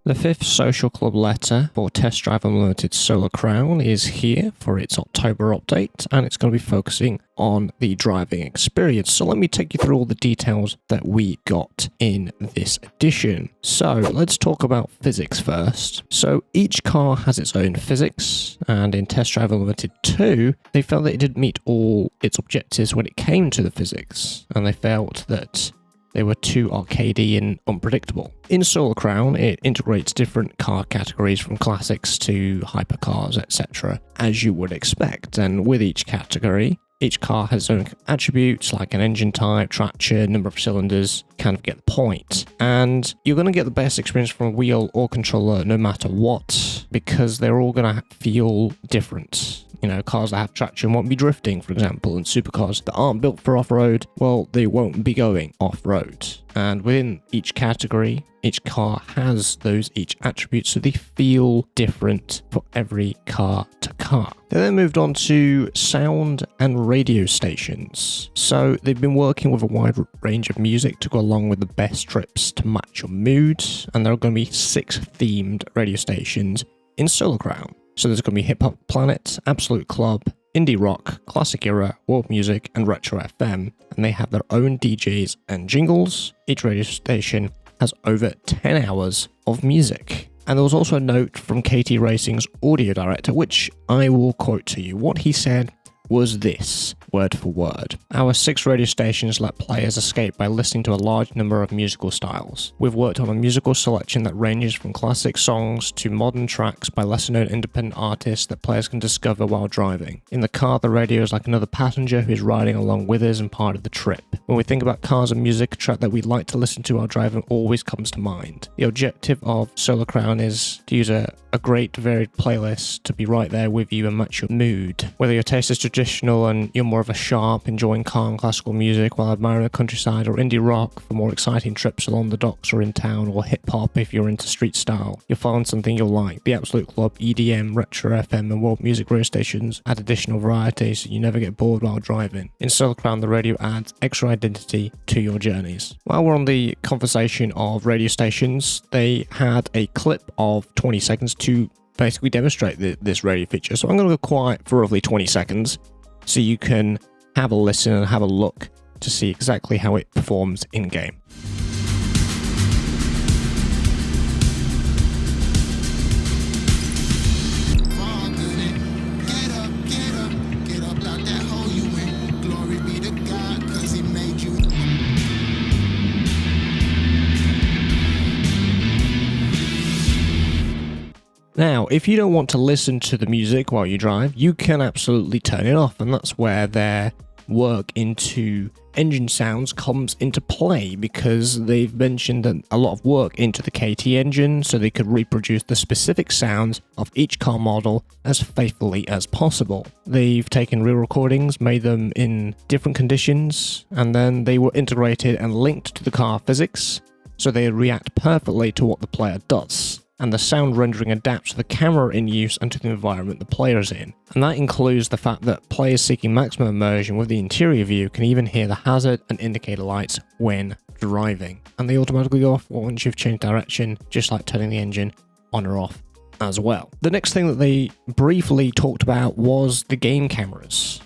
The 5th Social Club letter for Test Drive Unlimited Solar Crown is here for its October update, and it's going to be focusing on the driving experience. So let me take you through all the details that we got in this edition. So let's talk about physics first. So each car has its own physics, and in Test Drive Unlimited 2, they felt that it didn't meet all its objectives when it came to the physics, and they felt that they were too arcadey and unpredictable. In Solar Crown, it integrates different car categories from classics to hypercars, etc., as you would expect. And with each category, each car has its own attributes like an engine type, traction, number of cylinders, kind of get the point. And you're going to get the best experience from a wheel or controller no matter what, because they're all going to feel different. You know, cars that have traction won't be drifting, for example, and supercars that aren't built for off-road, well, they won't be going off-road. And within each category, each car has each attributes, so they feel different for every car to car. They then moved on to sound and radio stations. So they've been working with a wide range of music to go along with the best trips to match your mood, and there are going to be 6 themed radio stations in Solar Crown. So there's going to be Hip Hop Planet, Absolute Club, Indie Rock, Classic Era, World Music, and Retro FM, and they have their own DJs and jingles. Each radio station has over 10 hours of music. And there was also a note from KT Racing's audio director, which I will quote to you. What he said was this, word for word. Our 6 radio stations let players escape by listening to a large number of musical styles. We've worked on a musical selection that ranges from classic songs to modern tracks by lesser-known independent artists that players can discover while driving. In the car, the radio is like another passenger who is riding along with us and part of the trip. When we think about cars and music, a track that we like to listen to while driving always comes to mind. The objective of Solar Crown is to use a great varied playlist to be right there with you and match your mood. Whether your taste is traditional and you're more of a sharp, enjoying calm classical music while admiring the countryside, or indie rock for more exciting trips along the docks or in town, or hip hop if you're into street style, you'll find something you'll like. The Absolute Club, EDM, Retro FM and World Music radio stations add additional variety so you never get bored while driving. In Solar Crown, the radio adds extra identity to your journeys. While we're on the conversation of radio stations, they had a clip of 20 seconds to basically demonstrate this radio feature. So I'm going to go quiet for roughly 20 seconds so you can have a listen and have a look to see exactly how it performs in-game. Now, if you don't want to listen to the music while you drive, you can absolutely turn it off, and that's where their work into engine sounds comes into play, because they've mentioned that a lot of work into the KT engine so they could reproduce the specific sounds of each car model as faithfully as possible. They've taken real recordings, made them in different conditions, and then they were integrated and linked to the car physics so they react perfectly to what the player does. And the sound rendering adapts to the camera in use and to the environment the player is in. And that includes the fact that players seeking maximum immersion with the interior view can even hear the hazard and indicator lights when driving. And they automatically go off once you've changed direction, just like turning the engine on or off as well. The next thing that they briefly talked about was the game cameras.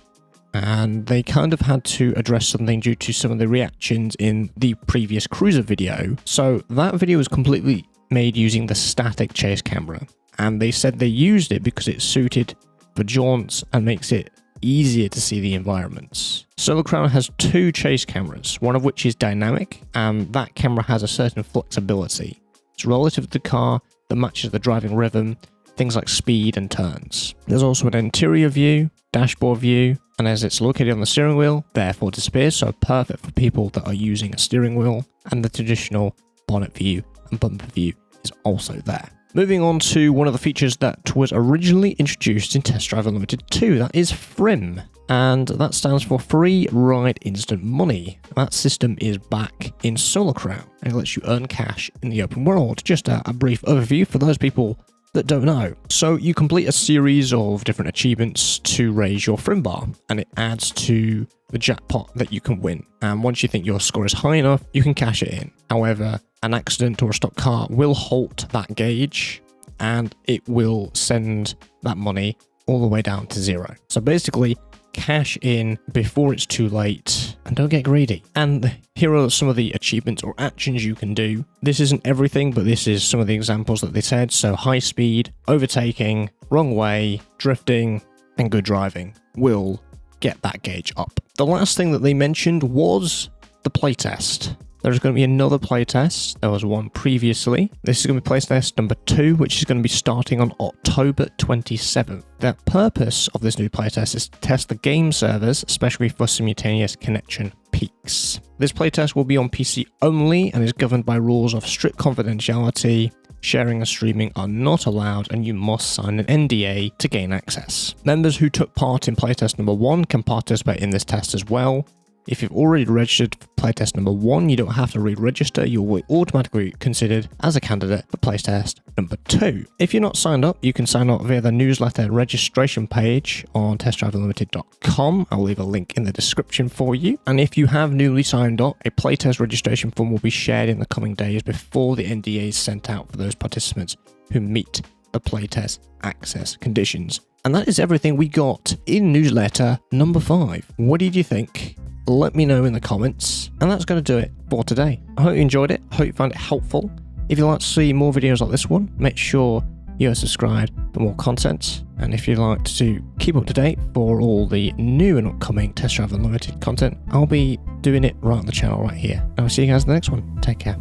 And they kind of had to address something due to some of the reactions in the previous Cruiser video. So that video was completely made using the static chase camera, and they said they used it because it's suited for jaunts and makes it easier to see the environments. Solar Crown has 2 chase cameras, one of which is dynamic, and that camera has a certain flexibility. It's relative to the car that matches the driving rhythm, things like speed and turns. There's also an interior view, dashboard view, and as it's located on the steering wheel, therefore disappears, so perfect for people that are using a steering wheel, and the traditional bonnet view and bumper view is also there. Moving on to one of the features that was originally introduced in Test Drive Unlimited 2, that is FRIM, and that stands for Free Ride Instant Money. That system is back in Solar Crown, and it lets you earn cash in the open world. Just a brief overview for those people that don't know. So you complete a series of different achievements to raise your FRIM bar, and it adds to the jackpot that you can win. And once you think your score is high enough, you can cash it in. However, an accident or a stock car will halt that gauge and it will send that money all the way down to zero. So basically, cash in before it's too late and don't get greedy. And here are some of the achievements or actions you can do. This isn't everything, but this is some of the examples that they said. So high speed, overtaking, wrong way, drifting, and good driving will get that gauge up. The last thing that they mentioned was the playtest. There's going to be another playtest. There was one previously. This is going to be playtest number 2, which is going to be starting on October 27th. The purpose of this new playtest is to test the game servers, especially for simultaneous connection peaks. This playtest will be on PC only and is governed by rules of strict confidentiality. Sharing and streaming are not allowed, and you must sign an NDA to gain access. Members who took part in playtest number 1 can participate in this test as well. If you've already registered for playtest number 1, you don't have to re-register, you'll be automatically considered as a candidate for playtest number 2. If you're not signed up, you can sign up via the newsletter registration page on testdriveunlimited.com. I'll leave a link in the description for you. And if you have newly signed up, a playtest registration form will be shared in the coming days before the NDA is sent out for those participants who meet the playtest access conditions. And that is everything we got in newsletter number 5. What did you think? Let me know in the comments. And that's going to do it for today. I hope you enjoyed it. I hope you found it helpful. If you'd like to see more videos like this one, make sure you're subscribed for more content. And if you'd like to keep up to date for all the new and upcoming Test Drive Unlimited content, I'll be doing it right on the channel right here. And I'll see you guys in the next one. Take care.